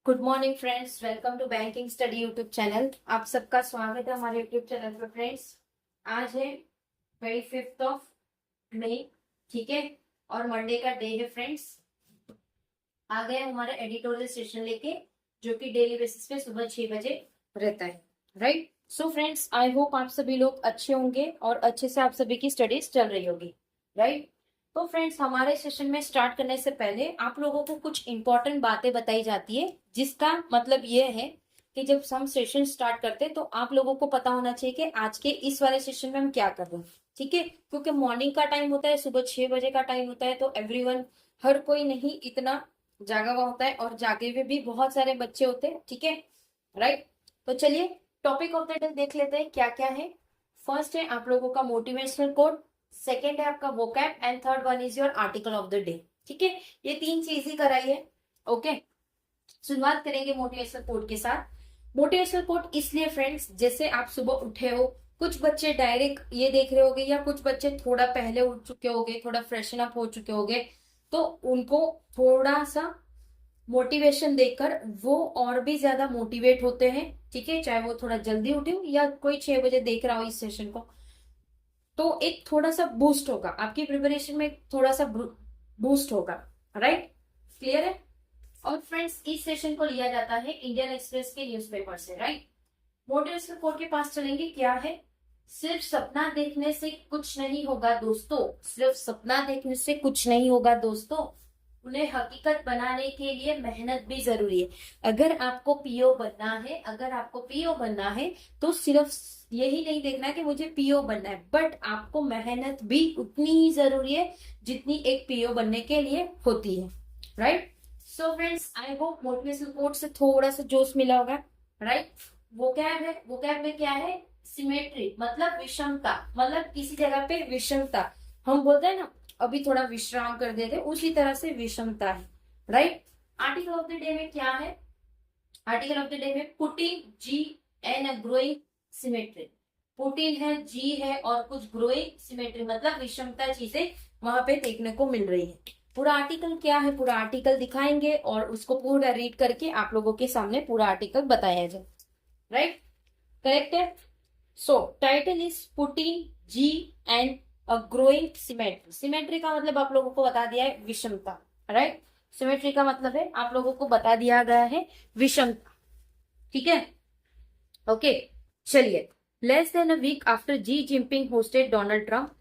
Good morning friends, welcome to banking study YouTube channel. आप सबका स्वागत है हमारे यूट्यूब चैनल पर। फ्रेंड्स, आज है 25 मई, ठीक है, और मंडे का डे है। फ्रेंड्स, आ गए हमारा एडिटोरियल सेशन लेके, जो कि डेली बेसिस पे सुबह 6 बजे रहता है, right. So friends, I hope आप सभी लोग अच्छे होंगे और अच्छे से आप सभी की स्टडीज चल रही होगी, राइट। तो फ्रेंड्स, हमारे सेशन में स्टार्ट करने से पहले आप लोगों को कुछ इंपॉर्टेंट बातें बताई जाती है, जिसका मतलब ये है कि जब हम सेशन स्टार्ट करते हैं तो आप लोगों को पता होना चाहिए कि आज के इस वाले सेशन में हम क्या कर रहे हैं, ठीक है। क्योंकि मॉर्निंग का टाइम होता है, सुबह 6 बजे का टाइम होता है, तो एवरीवन, हर कोई नहीं इतना जागा हुआ होता है, और जागे हुए भी बहुत सारे बच्चे होते हैं, ठीक है, राइट। तो चलिए टॉपिक ऑफ द डे देख लेते हैं क्या क्या है। फर्स्ट है आप लोगों का मोटिवेशनल कोड, सेकेंड है आपका vocab, and third one is your article of the day, ठीक है। ये तीन चीज ही कराई है, ओके। शुरुआत करेंगे मोटिवेशनल कोड के साथ। मोटिवेशनल कोड इसलिए फ्रेंड्स, जैसे आप सुबह उठे हो, कुछ बच्चे डायरेक्ट ये देख रहे होगे, या कुछ बच्चे थोड़ा पहले उठ चुके होगे, थोड़ा फ्रेशन अप हो चुके होगे, तो उनको थोड़ा सा मोटिवेशन देकर वो और भी ज्यादा मोटिवेट होते हैं, ठीक है। चाहे वो थोड़ा जल्दी उठे हो या कोई 6 बजे देख रहा हो इस सेशन को, तो एक थोड़ा सा बूस्ट होगा आपकी प्रिपरेशन में, थोड़ा सा बूस्ट होगा, राइट। क्लियर है। और फ्रेंड्स, इस सेशन को लिया जाता है इंडियन एक्सप्रेस के न्यूज़पेपर से, राइट। मोटिवेशनल कोड के पास चलेंगे। क्या है? सिर्फ सपना देखने से कुछ नहीं होगा दोस्तों, सिर्फ सपना देखने से कुछ नहीं होगा दोस्तों, उन्हें हकीकत बनाने के लिए मेहनत भी जरूरी है। अगर आपको पीओ बनना है, अगर आपको पीओ बनना है, तो सिर्फ यही नहीं देखना है कि मुझे पीओ बनना है, बट आपको मेहनत भी उतनी ही जरूरी है जितनी एक पीओ बनने के लिए होती है, right. So friends, I hope motivational code से थोड़ा सा जोश मिला होगा, राइट। वोकैब है, वोकैब में क्या है? सिमेट्री, मतलब विषमता, मतलब किसी जगह पे विषमता, हम बोलते हैं ना अभी थोड़ा विश्राम कर देते, उसी तरह से विषमता है, right. Article of the day में क्या है? आर्टिकल ऑफ द डे में Putin Xi and growing symmetry. Putin है, जी है, और कुछ ग्रोइंग सिमेट्री, मतलब विषमता चीजें वहां पे देखने को मिल रही है। पूरा आर्टिकल क्या है, पूरा आर्टिकल दिखाएंगे और उसको पूरा रीड करके आप लोगों के सामने पूरा आर्टिकल बताया जाए, राइट। करेक्ट है। So title is Putin Xi and a growing symmetry. Symmetry का मतलब आप लोगों को बता दिया है विषमता, राइट। सिमेट्री का मतलब है आप लोगों को बता दिया गया है विषमता, ठीक है, ओके। चलिए, less than a week after Xi Jinping hosted Donald Trump.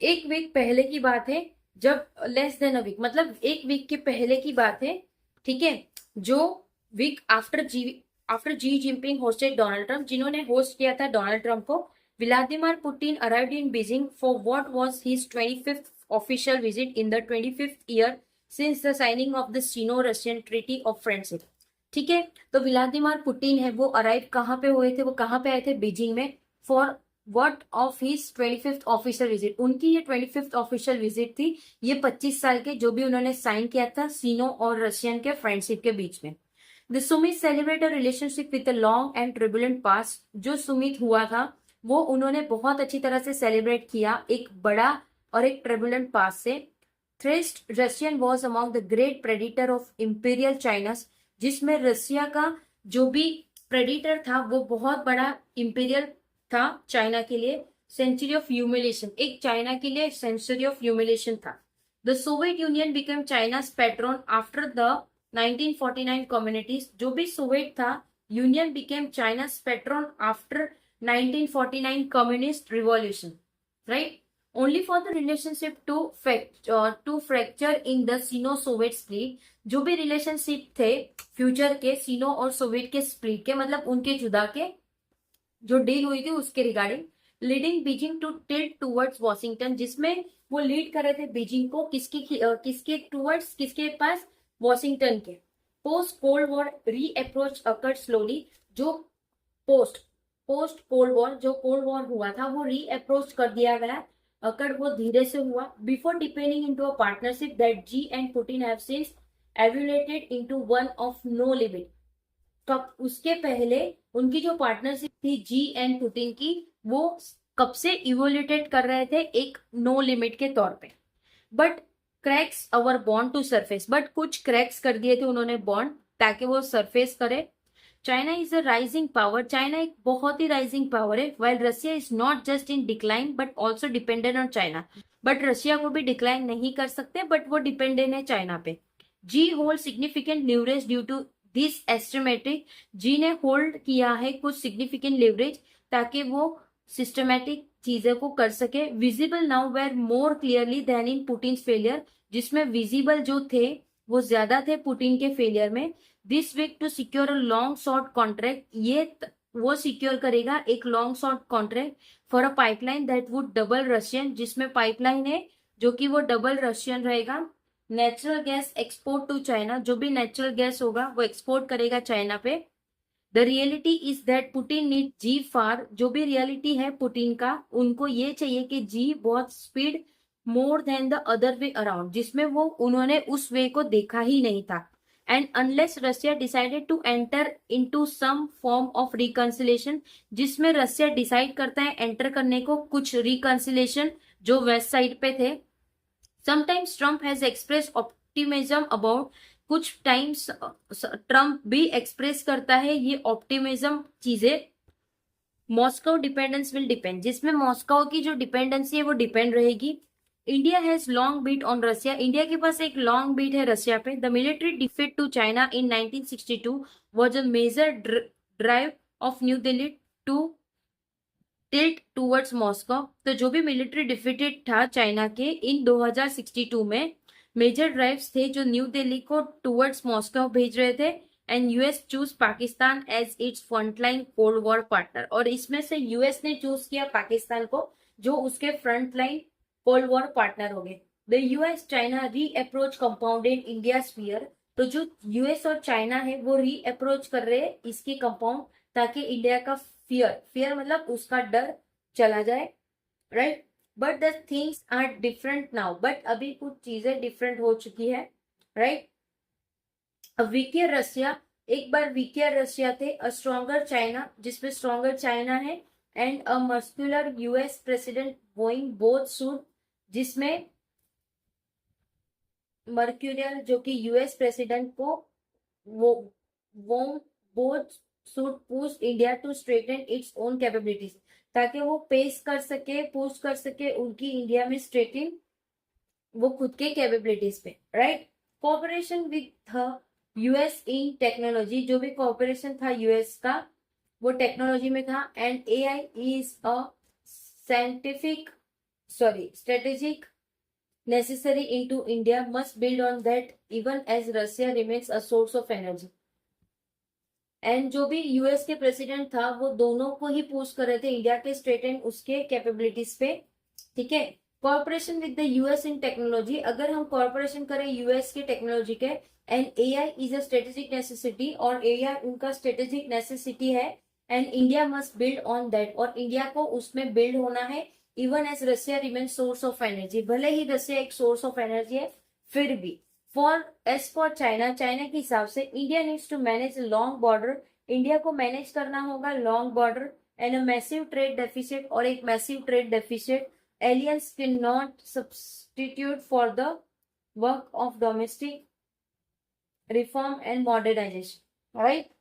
एक वीक पहले की बात है, जब लेस देन अ वीक मतलब एक वीक के पहले की बात है, ठीक है। जो week after Xi Jinping hosted Donald Trump, जिन्होंने होस्ट किया था डोनाल्ड ट्रंप को, Vladimir Putin arrived in Beijing for what was his 25th official visit in the 25th year since the signing of the Sino Russian treaty of friendship, ठीक है। तो Vladimir Putin है, वो arrive कहाँ पे हुए थे, वो कहाँ पे आए थे? बीजिंग में। For what of his 25th official visit, उनकी ये 25th ऑफिशियल विजिट थी। ये 25 साल के जो भी उन्होंने साइन किया था सीनो और रशियन के फ्रेंडशिप के बीच में। The Sumit celebrate a relationship with a long and turbulent past. जो सुमित हुआ था वो उन्होंने बहुत अच्छी तरह से सेलिब्रेट किया, एक बड़ा और एक ट्रिबुलेंट पास्ट से। Threats Russian was among the great predator of imperial China, जिसमें रसिया का जो भी प्रेडिटर था वो बहुत बड़ा इंपीरियल था चाइना के लिए। सेंचुरी ऑफ ह्यूमिलेशन, एक चाइना के लिए सेंचुरी ऑफ ह्यूमिलेशन था। The Soviet Union became China's patron after the 1949 communities. जो भी सोवियत था, Union became China's patron after 1949 communist revolution, right. Only for the relationship to fracture in the Sino Soviet split. जो भी relationship थे future के सीनो और Soviet के split के, मतलब उनके जुदा के जो डील हुई थी उसके regarding. Leading Beijing to tilt towards Washington, जिसमें वो लीड कर रहे थे बीजिंग को किसके टूवर्ड्स, किसके पास? वॉशिंगटन के। पोस्ट कोल्ड वॉर री अप्रोच अकर्ड स्लोली। जो पोस्ट पोस्ट कोल्ड वॉर, जो कोल्ड वॉर हुआ था वो री अप्रोच कर दिया गया, अकड़ वो धीरे से हुआ। Before deepening into a partnership that Xi and Putin have since evolved into one of no limit. कब? उसके पहले उनकी जो पार्टनरशिप थी जी एंड पुतिन की, वो कब से इवोल्यूटेड कर रहे थे? एक नो लिमिट के तौर पे। But cracks our bond to surface, but कुछ क्रैक्स कर दिए थे उन्होंने बॉन्ड ताकि वो सरफेस करे। China is a rising power, China एक बहुत ही राइजिंग पावर है, while Russia is not just in decline but also dependent on China. But Russia को भी डिक्लाइन नहीं कर सकते, बट वो डिपेंडेंट है चाइना पे। Xi hold significant leverage due to this asymmetric, Xi ने होल्ड किया है कुछ सिग्निफिकेंट लीवरेज ताकि वो सिस्टमेटिक चीजें को कर सके। Visible now were more clearly than in Putin failure, जिसमें विजिबल जो थे वो ज्यादा थे पुटिन के फेलियर में। This week to secure a long short contract, वो सिक्योर करेगा एक long short contract for a pipeline that would double Russian, जिसमें पाइपलाइन है जो कि वो डबल रशियन रहेगा। Natural gas export to China, जो भी नेचुरल गैस होगा वो एक्सपोर्ट करेगा चाइना पे। The reality is that Putin need Xi far, जो भी रियलिटी है पुतिन का, उनको ये चाहिए कि जी बहुत speed more than the other way around, जिसमें वो उन्होंने उस वे को देखा ही नहीं था। And unless Russia decided to enter into some form of reconciliation, जिसमें रशिया डिसाइड करता है एंटर करने को कुछ रिकंसिलेशन जो वेस्ट साइड पे थे। Sometimes Trump has express optimism about, कुछ टाइम्स ट्रम्प भी एक्सप्रेस करता है ये ऑप्टिमिज्म चीजें। मॉस्को डिपेंडेंस विल डिपेंड, जिसमें मॉस्को की जो डिपेंडेंसी है वो डिपेंड रहेगी। India has long bet on Russia, India के पास एक लॉन्ग बीट है रशिया पे। The military defeat to China in 1962 was a major drive of New Delhi to tilt towards Moscow. तो जो भी मिलिट्री डिफीटेड था चाइना के इन 2062 में, मेजर ड्राइव्स थे जो न्यू दिल्ली को टूवर्ड्स मॉस्को भेज रहे थे। And US choose Pakistan as its frontline cold war partner, और इसमें से यूएस ने चूज किया पाकिस्तान को जो उसके फ्रंटलाइन कोल्ड वॉर पार्टनर हो गए। द यूएस चाइना री अप्रोच कंपाउंडेड इंडिया स्फीयर, तो जो यूएस और चाइना है वो री अप्रोच कर रहे हैं इसकी कंपाउंड, ताकि इंडिया का फियर मतलब उसका डर चला जाए, right. But the things are different now, but अभी कुछ चीजें डिफरेंट हो चुकी है, राइट। वीकियर रशिया, एक बार वीकियर रशिया थे, अ स्ट्रॉन्गर चाइना, जिसमें स्ट्रॉन्गर चाइना है, and a muscular US president going both suit, जिसमें मर्क्यूरियल जो कि यूएस प्रेसिडेंट को वो both should push India to strengthen its own capabilities, ताकि वो पेश कर सके पुश कर सके उनकी इंडिया में स्ट्रेटिंग वो खुद के कैपेबिलिटीज पे, right. Cooperation with US in technology, जो भी कोऑपरेशन था यूएस का वो टेक्नोलॉजी में था। And AI is a strategic necessary into India must build on that even as Russia remains a source of energy. And जो भी यूएस के प्रेसिडेंट था वो दोनों को ही पुश कर रहे थे इंडिया के स्टेट एंड उसके कैपेबिलिटीज पे, ठीक है। Corporation with the US in technology, अगर हम कॉर्पोरेशन करें यूएस के टेक्नोलॉजी के, and AI is a strategic necessity, और एआई उनका स्ट्रेटेजिक नेसेसिटी है, and India must build on that, और इंडिया को उसमें बिल्ड होना है। Even as Russia remain source of energy, भले ही रशिया एक सोर्स ऑफ एनर्जी है फिर भी। एज फॉर चाइना, चाइना के हिसाब से India needs to manage long border, India को मैनेज करना होगा long border and a massive trade deficit, और एक massive trade deficit. Aliens can not substitute for the work of domestic reform and modernisation, right.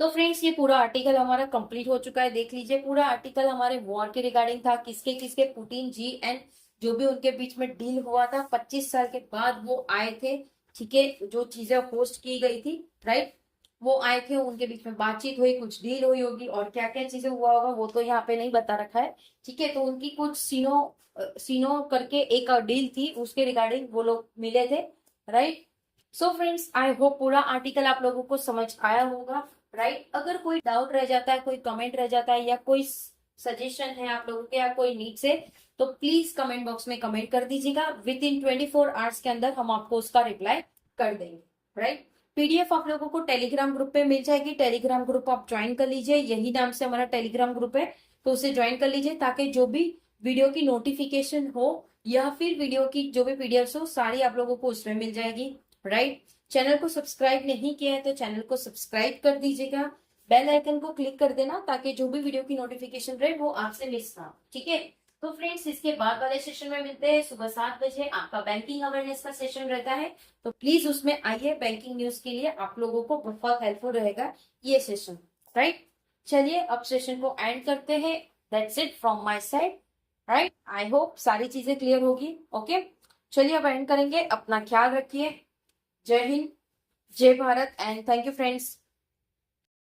तो friends ये पूरा article हमारा complete हो चुका है, देख लीजिए पूरा आर्टिकल हमारे वॉर के रिगार्डिंग था, किसके किसके, पुतिन जी एंड जो भी उनके बीच में डील हुआ था 25 साल के बाद वो आए थे, ठीक है, जो चीजें होस्ट की गई थी, राइट, वो आए थे, उनके बीच में बातचीत हुई, कुछ डील हुई होगी, और क्या क्या चीजें हुआ होगा वो तो यहाँ पे नहीं बता रखा है, ठीक है। तो उनकी कुछ सीनो करके एक डील थी, उसके रिगार्डिंग वो लोग मिले थे, right. So friends I hope पूरा आर्टिकल आप लोगों को समझ आया होगा, राइट। अगर कोई डाउट रह जाता है, कोई कमेंट रह जाता है, या कोई सजेशन है आप लोगों के, या कोई नीड्स है, तो प्लीज कमेंट बॉक्स में कमेंट कर दीजिएगा। विद इन 24 आवर्स के अंदर हम आपको उसका रिप्लाई कर देंगे, राइट। पीडीएफ आप लोगों को टेलीग्राम ग्रुप पे मिल जाएगी, टेलीग्राम ग्रुप आप ज्वाइन कर लीजिए, यही नाम से हमारा टेलीग्राम ग्रुप है, तो उसे ज्वाइन कर लीजिए, ताकि जो भी वीडियो की नोटिफिकेशन हो या फिर वीडियो की जो भी पीडीएफ हो सारी आप लोगों को उसमें मिल जाएगी, राइट। चैनल को सब्सक्राइब नहीं किया है तो चैनल को सब्सक्राइब कर दीजिएगा, बेल आइकन को क्लिक कर देना, ताकि जो भी वीडियो की नोटिफिकेशन रहे वो आपसे मिस ना हो, ठीक है। तो फ्रेंड्स इसके बाद वाले सेशन में मिलते हैं सुबह 7 बजे। आपका बैंकिंग अवेयरनेस का सेशन रहता है, तो प्लीज उसमें आइए। बैंकिंग न्यूज के लिए आप लोगों को बहुत हेल्पफुल रहेगा ये सेशन, राइट। चलिए अब सेशन को एंड करते हैं। That's it from my side, right. I hope सारी चीजें क्लियर होगी। ओके, चलिए अब एंड करेंगे। अपना ख्याल रखिए। जय हिंद, जय Bharat and thank you friends.